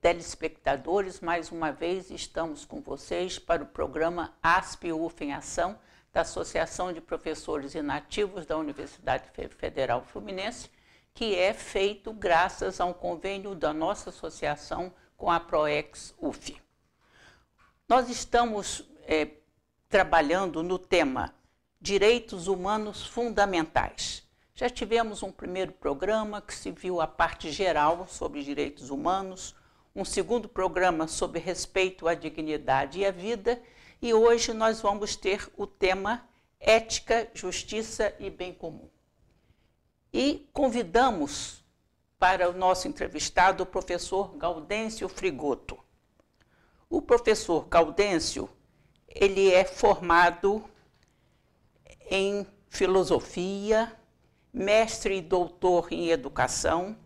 telespectadores, mais uma vez estamos com vocês para o programa ASP-UF em Ação, da Associação de Professores Inativos da Universidade Federal Fluminense, que é feito graças a um convênio da nossa associação com a PROEX-UF. Nós estamos trabalhando no tema Direitos Humanos Fundamentais. Já tivemos um primeiro programa que se viu a parte geral sobre direitos humanos, um segundo programa sobre respeito à dignidade e à vida, e hoje nós vamos ter o tema Ética, Justiça e Bem Comum. E convidamos para o nosso entrevistado o professor Gaudêncio Frigoto. O professor Gaudêncio, ele é formado em filosofia, mestre e doutor em educação,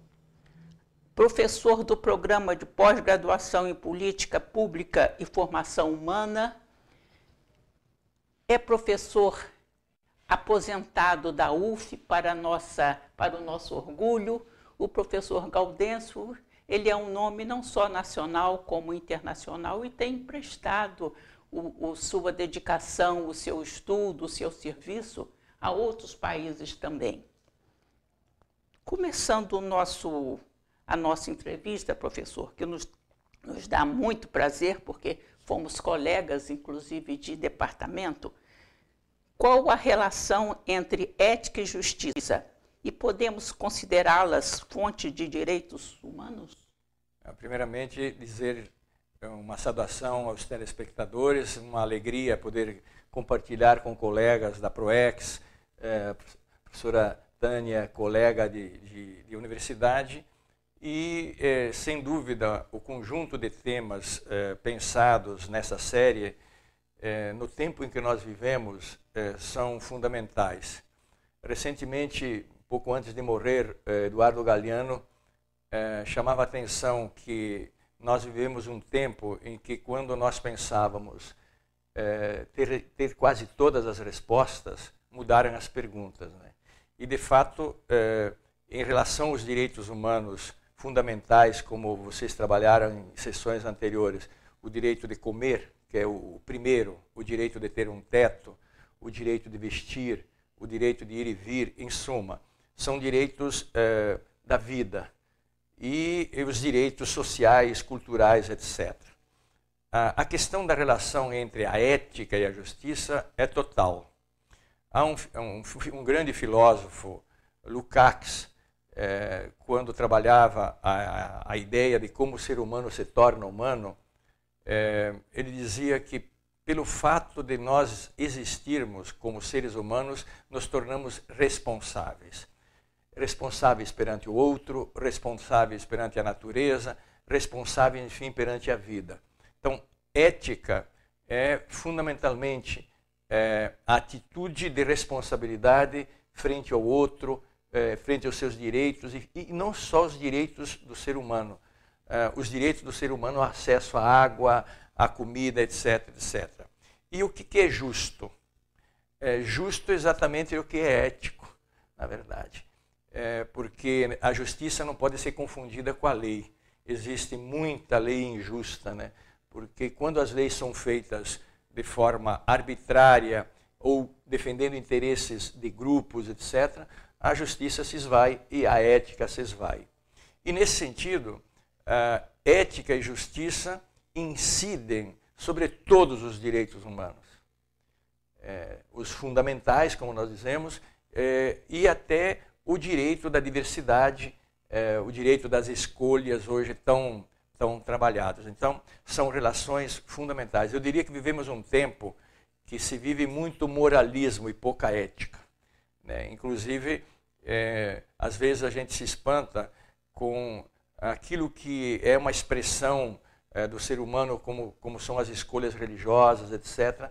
professor do programa de pós-graduação em política pública e formação humana, é professor aposentado da UF para o nosso orgulho. O professor Gaudêncio, ele é um nome não só nacional como internacional e tem prestado sua dedicação, o seu estudo, o seu serviço a outros países também. Começando a nossa entrevista, professor, que nos dá muito prazer, porque fomos colegas, inclusive, de departamento, qual a relação entre ética e justiça? E podemos considerá-las fonte de direitos humanos? Primeiramente, dizer uma saudação aos telespectadores, uma alegria poder compartilhar com colegas da PROEX, professora Tânia, colega de universidade, e, sem dúvida, o conjunto de temas pensados nessa série, no tempo em que nós vivemos, são fundamentais. Recentemente, pouco antes de morrer, Eduardo Galeano chamava a atenção que nós vivemos um tempo em que, quando nós pensávamos ter quase todas as respostas, mudaram as perguntas, né? E, de fato, em relação aos direitos humanos fundamentais, como vocês trabalharam em sessões anteriores, o direito de comer, que é o primeiro, o direito de ter um teto, o direito de vestir, o direito de ir e vir, em suma, são direitos da vida e os direitos sociais, culturais, etc. A questão da relação entre a ética e a justiça é total. Há um grande filósofo, Lukács, quando trabalhava a ideia de como o ser humano se torna humano, ele dizia que, pelo fato de nós existirmos como seres humanos, nos tornamos responsáveis. Responsáveis perante o outro, responsáveis perante a natureza, responsáveis, enfim, perante a vida. Então, ética é fundamentalmente a atitude de responsabilidade frente ao outro, frente aos seus direitos, e não só os direitos do ser humano, os direitos do ser humano, acesso à água, à comida, etc, etc. E o que é justo? Justo exatamente o que é ético, na verdade. Porque a justiça não pode ser confundida com a lei. Existe muita lei injusta, né? Porque quando as leis são feitas de forma arbitrária ou defendendo interesses de grupos, etc., a justiça se esvai e a ética se esvai. E, nesse sentido, ética e justiça incidem sobre todos os direitos humanos. Os fundamentais, como nós dizemos, e até o direito da diversidade, o direito das escolhas hoje tão trabalhadas. Então, são relações fundamentais. Eu diria que vivemos um tempo que se vive muito moralismo e pouca ética, né? Inclusive, às vezes a gente se espanta com aquilo que é uma expressão do ser humano, como são as escolhas religiosas, etc.,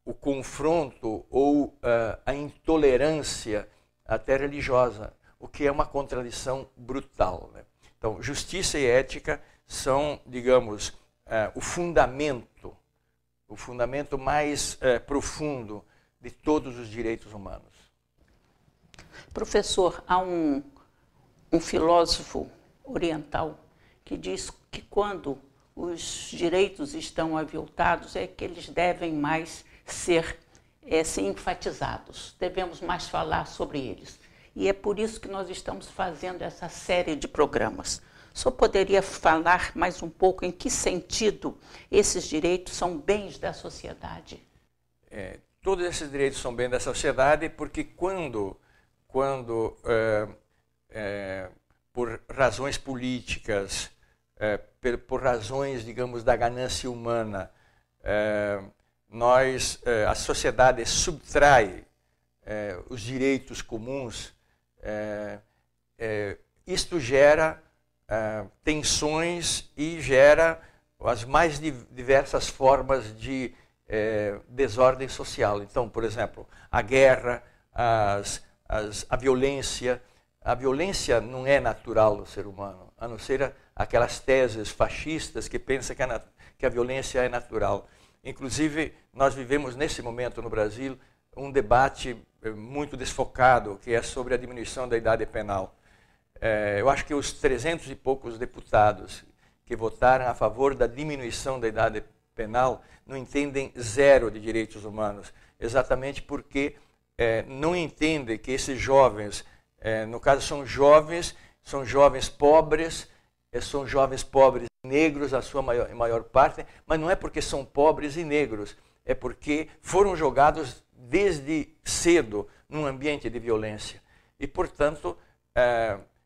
o confronto ou a intolerância até religiosa, o que é uma contradição brutal, né? Então, justiça e ética são, digamos, o fundamento mais profundo de todos os direitos humanos. Professor, há um filósofo oriental que diz que quando os direitos estão aviltados é que eles devem mais ser enfatizados, devemos mais falar sobre eles. E é por isso que nós estamos fazendo essa série de programas. Só poderia falar mais um pouco em que sentido esses direitos são bens da sociedade? Todos esses direitos são bens da sociedade porque quando por razões políticas, por razões, digamos, da ganância humana, a sociedade subtrai os direitos comuns, isto gera tensões e gera as mais diversas formas de desordem social. Então, por exemplo, a guerra, a violência. A violência não é natural do ser humano, a não ser aquelas teses fascistas que pensam que a violência é natural. Inclusive, nós vivemos nesse momento no Brasil um debate muito desfocado, que é sobre a diminuição da idade penal. Eu acho que os 300 e poucos deputados que votaram a favor da diminuição da idade penal não entendem zero de direitos humanos, exatamente porque não entendem que esses jovens, no caso são jovens pobres, são jovens pobres negros, a sua maior parte, mas não é porque são pobres e negros, é porque foram jogados desde cedo num ambiente de violência. E, portanto,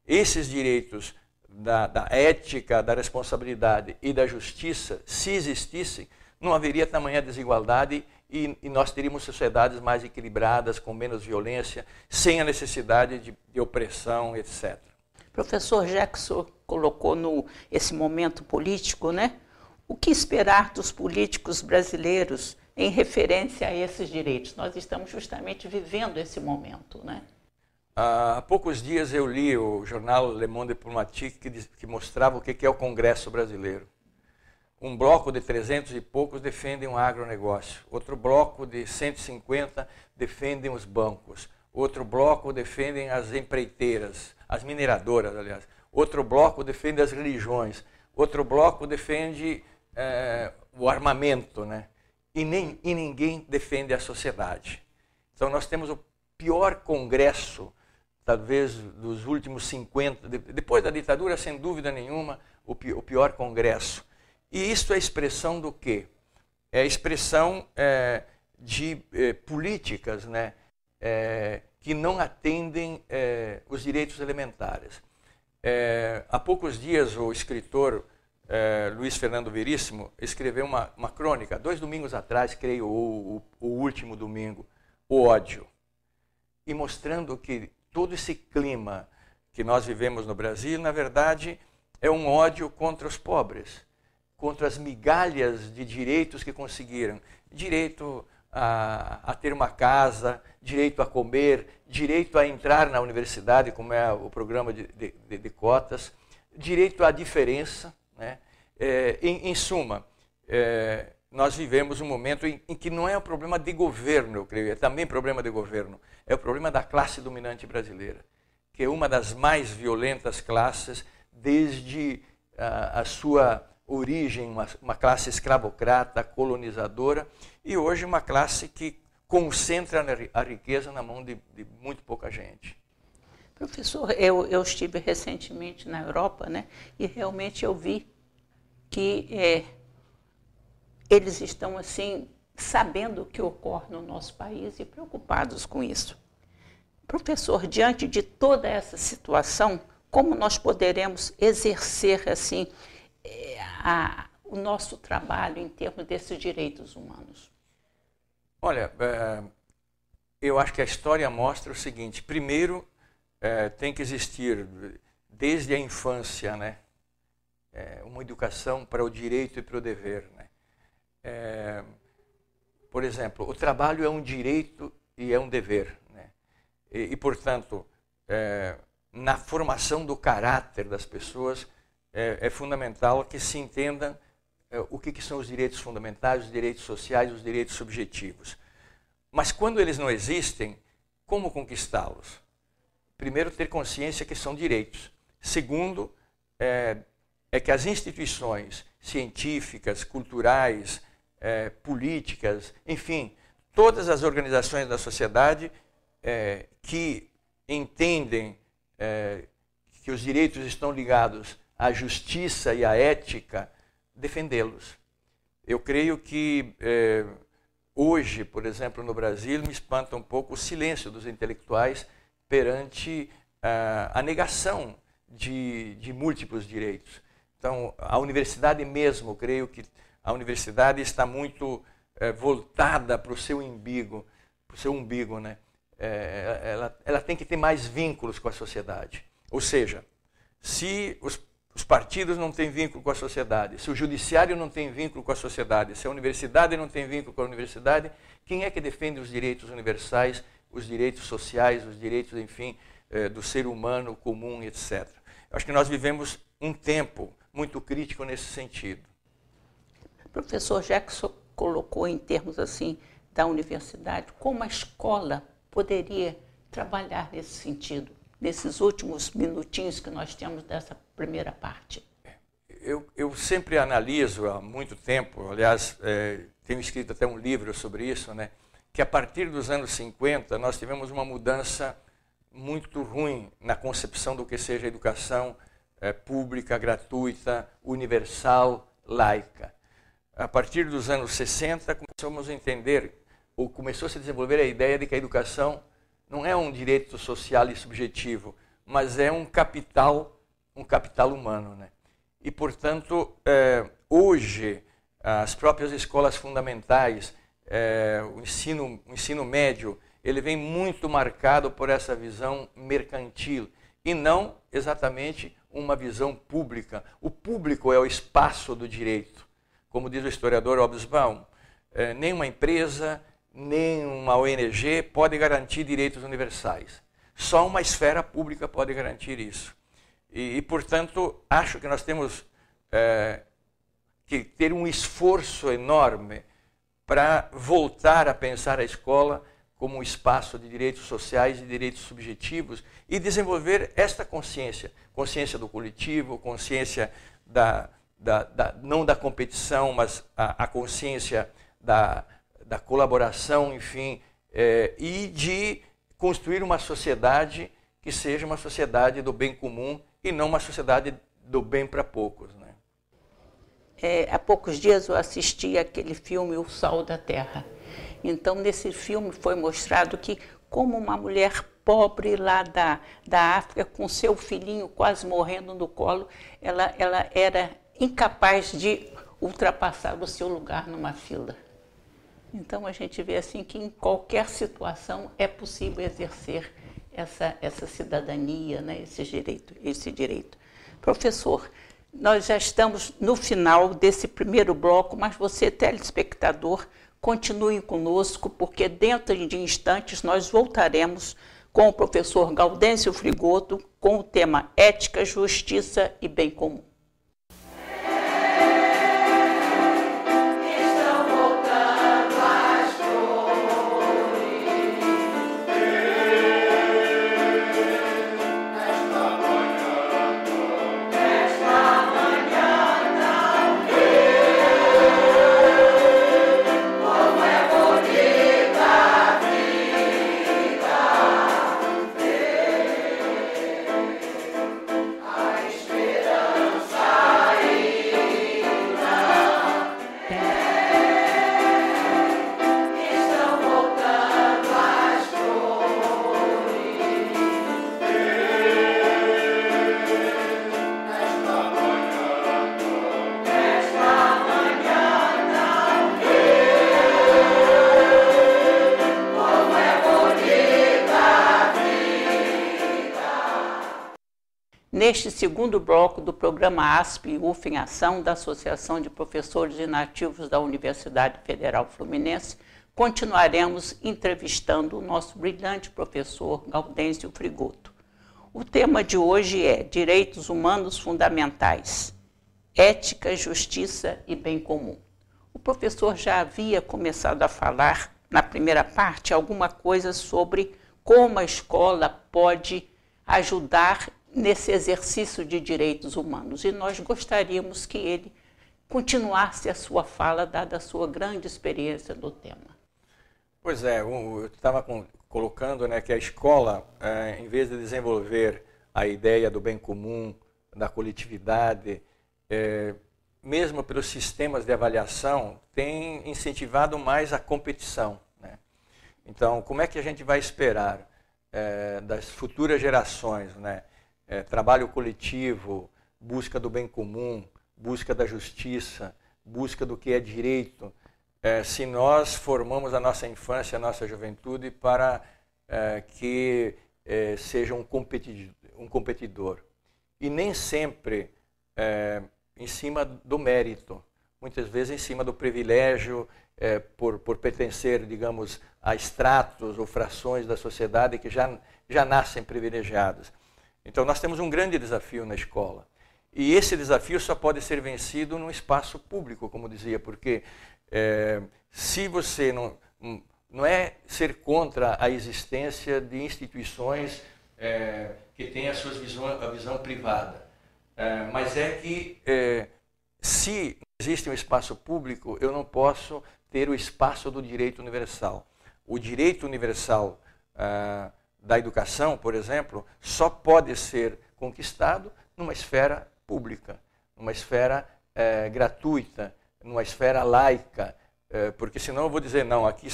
esses direitos da ética, da responsabilidade e da justiça, se existissem, não haveria tamanha desigualdade e nós teríamos sociedades mais equilibradas, com menos violência, sem a necessidade de opressão, etc. Professor, já que o senhor colocou esse momento político, né? O que esperar dos políticos brasileiros em referência a esses direitos? Nós estamos justamente vivendo esse momento, né? Há poucos dias eu li o jornal Le Monde Diplomatique que mostrava o que é o Congresso brasileiro. Um bloco de 300 e poucos defendem o agronegócio, outro bloco de 150 defendem os bancos, outro bloco defendem as empreiteiras, as mineradoras, aliás, outro bloco defende as religiões, outro bloco defende o armamento, né? E ninguém defende a sociedade. Então nós temos o pior congresso, talvez dos últimos 50, depois da ditadura, sem dúvida nenhuma, o pior congresso. E isso é expressão do quê? É expressão de políticas, né? Que não atendem os direitos elementares. Há poucos dias o escritor Luiz Fernando Veríssimo escreveu uma crônica, 2 domingos atrás, creio, o último domingo, o ódio. E mostrando que todo esse clima que nós vivemos no Brasil, na verdade, é um ódio contra os pobres, contra as migalhas de direitos que conseguiram. Direito a ter uma casa, direito a comer, direito a entrar na universidade, como é o programa de cotas, direito à diferença, né? Em suma, nós vivemos um momento em que não é um problema de governo, eu creio, é também problema de governo, é o problema da classe dominante brasileira, que é uma das mais violentas classes desde a sua origem, uma classe escravocrata, colonizadora, e hoje uma classe que concentra a riqueza na mão de muito pouca gente. Professor, eu estive recentemente na Europa, né, e realmente eu vi que eles estão assim sabendo o que ocorre no nosso país e preocupados com isso. Professor, diante de toda essa situação, como nós poderemos exercer assim o nosso trabalho em termos desses direitos humanos? Olha, eu acho que a história mostra o seguinte: primeiro, tem que existir desde a infância, né, uma educação para o direito e para o dever, né? Por exemplo, o trabalho é um direito e é um dever, né? Portanto, na formação do caráter das pessoas, é fundamental que se entenda o que são os direitos fundamentais, os direitos sociais, os direitos subjetivos. Mas quando eles não existem, como conquistá-los? Primeiro, ter consciência que são direitos. Segundo, é que as instituições científicas, culturais, políticas, enfim, todas as organizações da sociedade que entendem que os direitos estão ligados à justiça e à ética, defendê-los. Eu creio que hoje, por exemplo, no Brasil, me espanta um pouco o silêncio dos intelectuais perante a negação de múltiplos direitos. Então, a universidade mesmo, creio que a universidade está muito voltada para o seu umbigo, né? Ela tem que ter mais vínculos com a sociedade. Ou seja, se os partidos não têm vínculo com a sociedade, se o judiciário não tem vínculo com a sociedade, se a universidade não tem vínculo com a universidade, quem é que defende os direitos universais, os direitos sociais, os direitos, enfim, do ser humano comum, etc. Acho que nós vivemos um tempo muito crítico nesse sentido. Professor, já que o senhor colocou em termos assim da universidade, como a escola poderia trabalhar nesse sentido, nesses últimos minutinhos que nós temos dessa primeira parte? Eu sempre analiso há muito tempo, aliás, tenho escrito até um livro sobre isso, né, que a partir dos anos 50 nós tivemos uma mudança muito ruim na concepção do que seja educação pública, gratuita, universal, laica. A partir dos anos 60 começamos a entender, ou começou a se desenvolver a ideia de que a educação não é um direito social e subjetivo, mas é um capital humano, né? E, portanto, hoje, as próprias escolas fundamentais, o ensino médio, ele vem muito marcado por essa visão mercantil e não exatamente uma visão pública. O público é o espaço do direito. Como diz o historiador Hobsbawm, nenhuma empresa, nem uma ONG pode garantir direitos universais. Só uma esfera pública pode garantir isso. E portanto, acho que nós temos que ter um esforço enorme para voltar a pensar a escola como um espaço de direitos sociais e direitos subjetivos e desenvolver esta consciência do coletivo, consciência não da competição, mas a consciência da colaboração, enfim, e de construir uma sociedade que seja uma sociedade do bem comum e não uma sociedade do bem para poucos, né? Há poucos dias eu assisti aquele filme O Sol da Terra. Então, nesse filme foi mostrado que como uma mulher pobre lá da África, com seu filhinho quase morrendo no colo, ela era incapaz de ultrapassar o seu lugar numa fila. Então, a gente vê assim que em qualquer situação é possível exercer essa cidadania, né, esse direito. Professor, nós já estamos no final desse primeiro bloco, mas você, telespectador, continue conosco, porque dentro de instantes nós voltaremos com o professor Gaudêncio Frigoto com o tema Ética, Justiça e Bem Comum. Neste segundo bloco do programa ASP UF em Ação, da Associação de Professores Inativos da Universidade Federal Fluminense, continuaremos entrevistando o nosso brilhante professor Gaudêncio Frigoto. O tema de hoje é Direitos Humanos Fundamentais, Ética, Justiça e Bem Comum. O professor já havia começado a falar, na primeira parte, alguma coisa sobre como a escola pode ajudar nesse exercício de direitos humanos. E nós gostaríamos que ele continuasse a sua fala, dada a sua grande experiência no tema. Pois é, eu estava colocando, né, que a escola, em vez de desenvolver a ideia do bem comum, da coletividade, mesmo pelos sistemas de avaliação, tem incentivado mais a competição, né? Então, como é que a gente vai esperar das futuras gerações, né, trabalho coletivo, busca do bem comum, busca da justiça, busca do que é direito, se nós formamos a nossa infância, a nossa juventude para que seja um competidor. E nem sempre em cima do mérito, muitas vezes em cima do privilégio, por pertencer, digamos, a estratos ou frações da sociedade que já nascem privilegiados. Então nós temos um grande desafio na escola. E esse desafio só pode ser vencido num espaço público, como dizia, porque se você não é ser contra a existência de instituições que têm a visão privada, mas é que se existe um espaço público, eu não posso ter o espaço do direito universal. O direito universal da educação, por exemplo, só pode ser conquistado numa esfera pública, numa esfera gratuita, numa esfera laica, porque senão eu vou dizer, não, aqui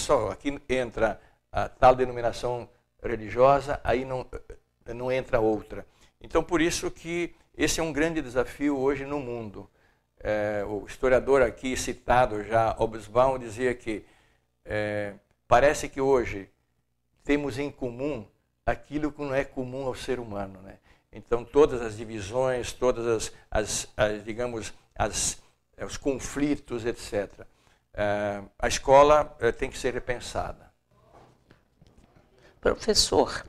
entra a tal denominação religiosa, aí não entra outra. Então, por isso que esse é um grande desafio hoje no mundo. O historiador aqui citado já, Hobsbawm, dizia que parece que hoje temos em comum aquilo que não é comum ao ser humano, né? Então, todas as divisões, todas digamos, os conflitos, etc. A escola tem que ser repensada. Professor,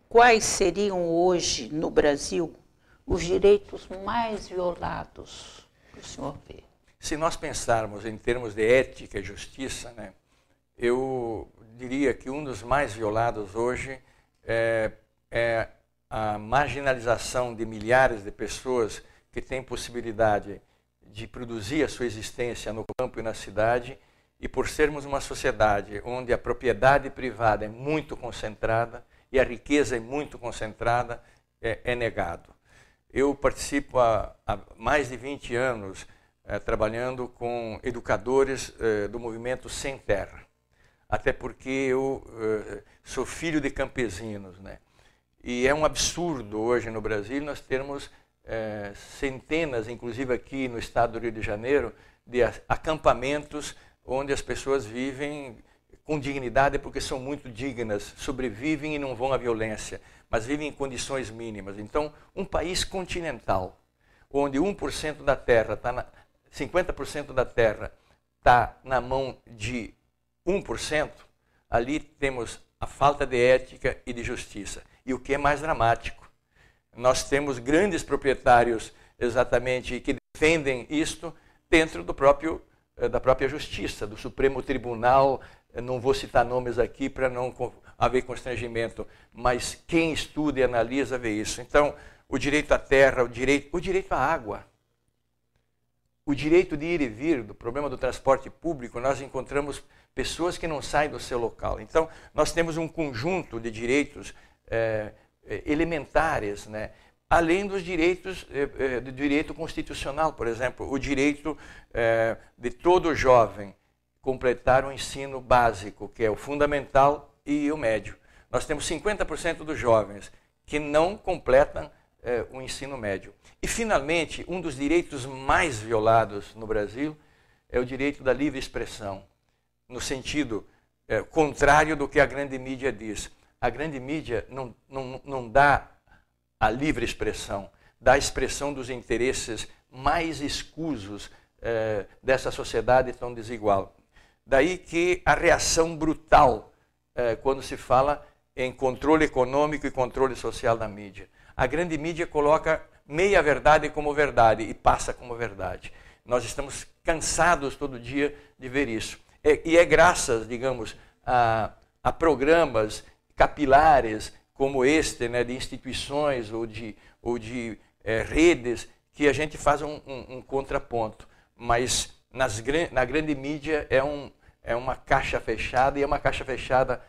quais seriam hoje no Brasil os direitos mais violados que o senhor vê? Se nós pensarmos em termos de ética e justiça, né, eu diria que um dos mais violados hoje é a marginalização de milhares de pessoas que têm possibilidade de produzir a sua existência no campo e na cidade, e por sermos uma sociedade onde a propriedade privada é muito concentrada e a riqueza é muito concentrada, é negado. Eu participo há mais de 20 anos trabalhando com educadores do movimento Sem Terra, até porque eu sou filho de campesinos, né? E é um absurdo hoje no Brasil nós termos centenas, inclusive aqui no estado do Rio de Janeiro, de acampamentos onde as pessoas vivem com dignidade porque são muito dignas, sobrevivem e não vão à violência, mas vivem em condições mínimas. Então, um país continental, onde 1% da terra, 50% da terra está na mão de 1%, ali temos a falta de ética e de justiça. E o que é mais dramático, nós temos grandes proprietários exatamente que defendem isto dentro da própria justiça, do Supremo Tribunal. Não vou citar nomes aqui para não haver constrangimento, mas quem estuda e analisa vê isso. Então, o direito à terra, o direito à água, o direito de ir e vir, do problema do transporte público, nós encontramos pessoas que não saem do seu local. Então, nós temos um conjunto de direitos elementares, né? Além dos direitos do direito constitucional, por exemplo, o direito de todo jovem completar o ensino básico, que é o fundamental e o médio. Nós temos 50% dos jovens que não completam o ensino médio. E, finalmente, um dos direitos mais violados no Brasil é o direito da livre expressão, no sentido contrário do que a grande mídia diz. A grande mídia não dá a livre expressão, dá a expressão dos interesses mais escusos dessa sociedade tão desigual. Daí que a reação brutal quando se fala em controle econômico e controle social da mídia. A grande mídia coloca meia verdade como verdade e passa como verdade. Nós estamos cansados todo dia de ver isso. E é graças, digamos, a programas capilares, como este, né, de instituições ou de redes, que a gente faz um contraponto. Mas na grande mídia é uma caixa fechada, e é uma caixa fechada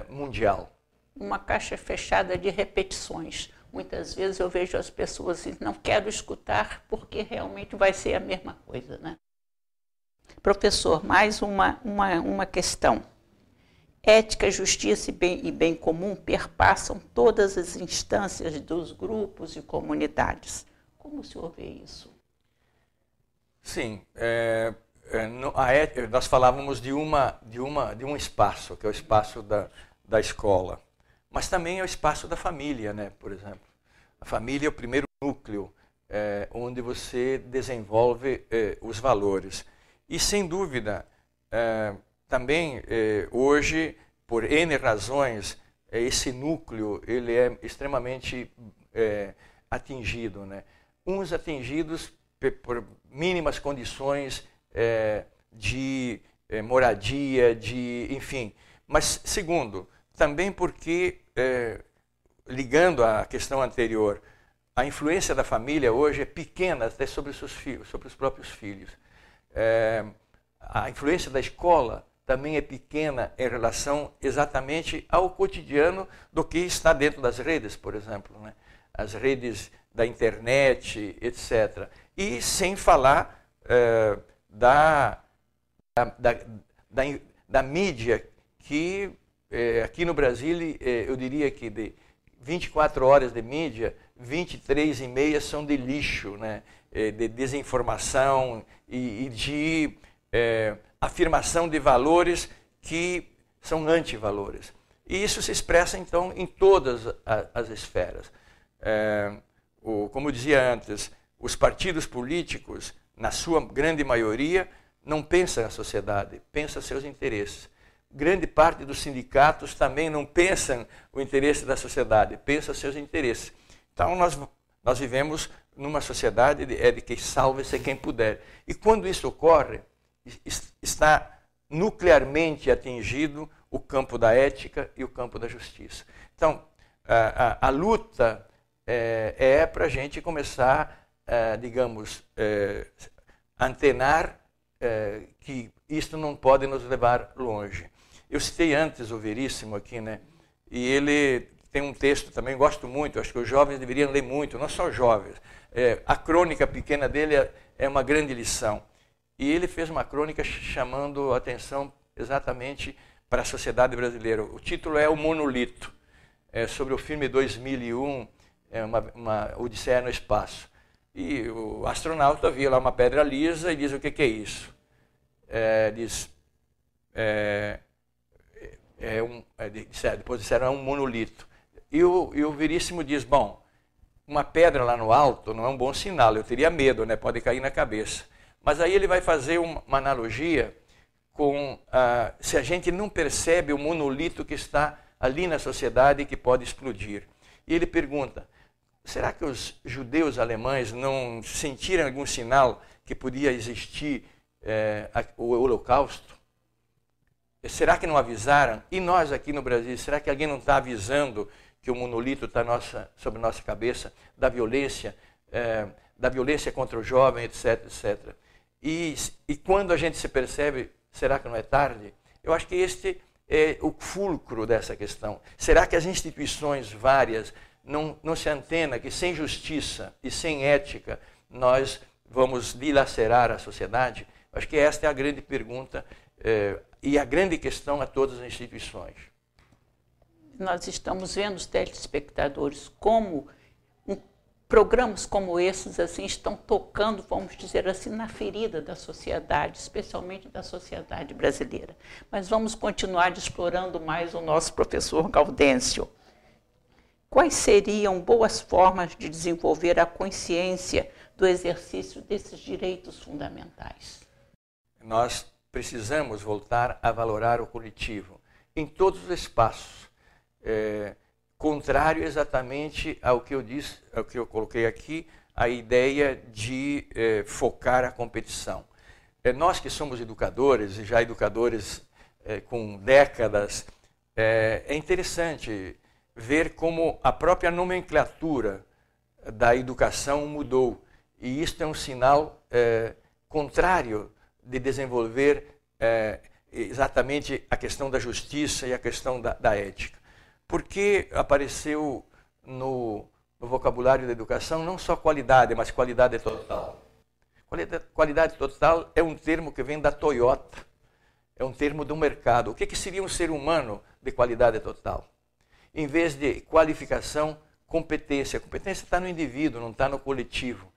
mundial. Uma caixa fechada de repetições. Muitas vezes eu vejo as pessoas assim, não quero escutar porque realmente vai ser a mesma coisa, né? Professor, mais uma questão. Ética, justiça e bem comum perpassam todas as instâncias dos grupos e comunidades. Como o senhor vê isso? Sim, nós falávamos de um espaço, que é o espaço da escola, mas também é o espaço da família, né? Por exemplo. A família é o primeiro núcleo onde você desenvolve os valores. E, sem dúvida, também hoje, por N razões, esse núcleo ele é extremamente atingido, né? Uns atingidos por mínimas condições de moradia, enfim. Mas, segundo, também porque, ligando à questão anterior, a influência da família hoje é pequena até sobre os seus filhos, sobre os próprios filhos. A influência da escola também é pequena em relação exatamente ao cotidiano do que está dentro das redes, por exemplo, né? As redes da internet, etc. E sem falar da mídia, que aqui no Brasil, eu diria que de 24 horas de mídia, 23,5 são de lixo, né? De desinformação e de afirmação de valores que são antivalores. E isso se expressa, então, em todas as esferas. Como eu dizia antes, os partidos políticos, na sua grande maioria, não pensam na sociedade, pensam seus interesses. Grande parte dos sindicatos também não pensam o interesse da sociedade, pensam seus interesses. Então, nós vivemos numa sociedade de quem salve-se quem puder. E quando isso ocorre, está nuclearmente atingido o campo da ética e o campo da justiça. Então, a luta é para a gente começar, digamos, antenar que isto não pode nos levar longe. Eu citei antes o Veríssimo aqui, né? E ele tem um texto também, gosto muito, acho que os jovens deveriam ler muito, não só os jovens. A crônica pequena dele é uma grande lição. E ele fez uma crônica chamando a atenção exatamente para a sociedade brasileira. O título é O Monolito, sobre o filme 2001, uma Odisseia no Espaço. E o astronauta via lá uma pedra lisa e diz: o que é isso? Depois disseram: é um monolito. E o Veríssimo diz: bom, uma pedra lá no alto não é um bom sinal, eu teria medo, né? Pode cair na cabeça. Mas aí ele vai fazer uma analogia com se a gente não percebe o monolito que está ali na sociedade e que pode explodir. E ele pergunta: será que os judeus alemães não sentiram algum sinal que podia existir o Holocausto? Será que não avisaram? E nós aqui no Brasil, será que alguém não está avisando que o monolito está sobre nossa cabeça, da violência contra o jovem, etc, etc. E quando a gente se percebe, será que não é tarde? Eu acho que este é o fulcro dessa questão. Será que as instituições várias não se antenam que sem justiça e sem ética nós vamos dilacerar a sociedade? Eu acho que esta é a grande pergunta e a grande questão a todas as instituições. Nós estamos vendo os telespectadores como programas como esses assim estão tocando, vamos dizer assim, na ferida da sociedade, especialmente da sociedade brasileira. Mas vamos continuar explorando mais o nosso professor Gaudêncio. Quais seriam boas formas de desenvolver a consciência do exercício desses direitos fundamentais? Nós precisamos voltar a valorar o coletivo em todos os espaços. Contrário exatamente ao que eu disse, ao que eu coloquei aqui, a ideia de focar a competição. Nós que somos educadores, e já educadores com décadas, é interessante ver como a própria nomenclatura da educação mudou. E isto é um sinal contrário de desenvolver exatamente a questão da justiça e a questão da ética. Porque apareceu no vocabulário da educação não só qualidade, mas qualidade total. Qualidade total é um termo que vem da Toyota, é um termo do mercado. O que seria um ser humano de qualidade total? Em vez de qualificação, competência. A competência está no indivíduo, não está no coletivo.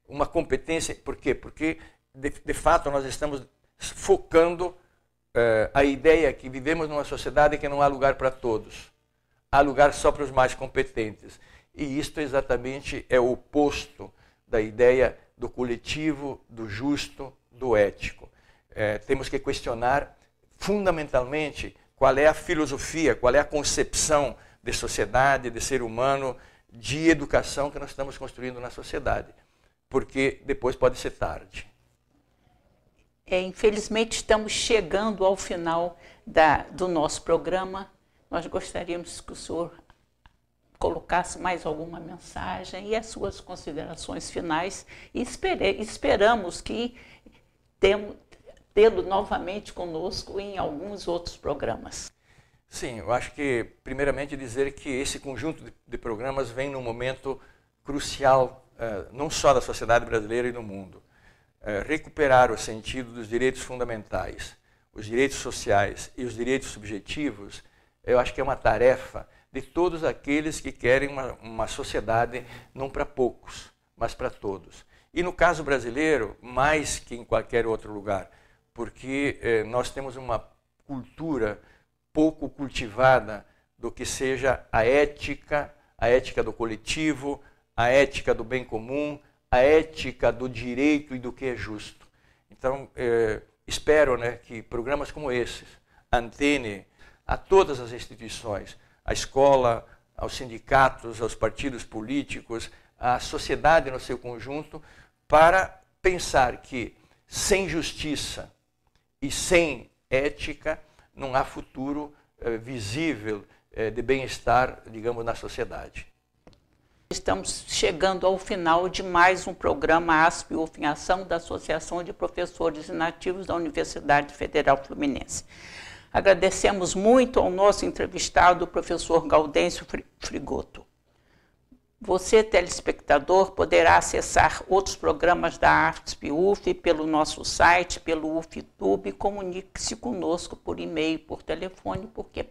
Uma competência, por quê? Porque, de fato, nós estamos focando a ideia que vivemos numa sociedade que não há lugar para todos. Há lugar só para os mais competentes. E isto exatamente é o oposto da ideia do coletivo, do justo, do ético. Temos que questionar fundamentalmente qual é a filosofia, qual é a concepção de sociedade, de ser humano, de educação que nós estamos construindo na sociedade. Porque depois pode ser tarde. Infelizmente, estamos chegando ao final do nosso programa. Nós gostaríamos que o senhor colocasse mais alguma mensagem e as suas considerações finais. E esperamos que tê-lo novamente conosco em alguns outros programas. Sim, eu acho que, primeiramente, dizer que esse conjunto de programas vem num momento crucial, não só da sociedade brasileira e do mundo. Recuperar o sentido dos direitos fundamentais, os direitos sociais e os direitos subjetivos, eu acho que é uma tarefa de todos aqueles que querem uma sociedade não para poucos, mas para todos. E no caso brasileiro, mais que em qualquer outro lugar, porque nós temos uma cultura pouco cultivada do que seja a ética do coletivo, a ética do bem comum, a ética do direito e do que é justo. Então, espero, né, que programas como esses antenem a todas as instituições, à escola, aos sindicatos, aos partidos políticos, à sociedade no seu conjunto, para pensar que sem justiça e sem ética não há futuro visível de bem-estar, digamos, na sociedade. Estamos chegando ao final de mais um programa ASP-UF em Ação da Associação de Professores Inativos da Universidade Federal Fluminense. Agradecemos muito ao nosso entrevistado, o professor Gaudêncio Frigoto. Você, telespectador, poderá acessar outros programas da ASP-UF pelo nosso site, pelo UFTube. Comunique-se conosco por e-mail, por telefone, porque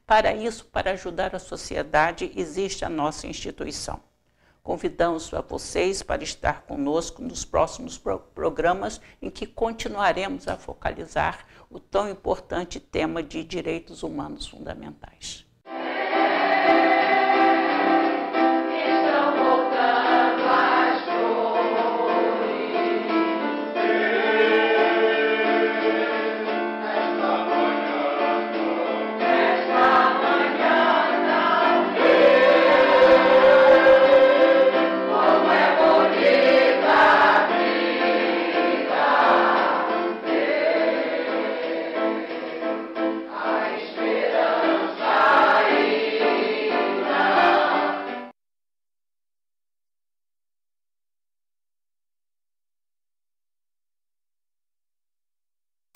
para isso, para ajudar a sociedade, existe a nossa instituição. Convidamos a vocês para estar conosco nos próximos programas em que continuaremos a focalizar o tão importante tema de direitos humanos fundamentais.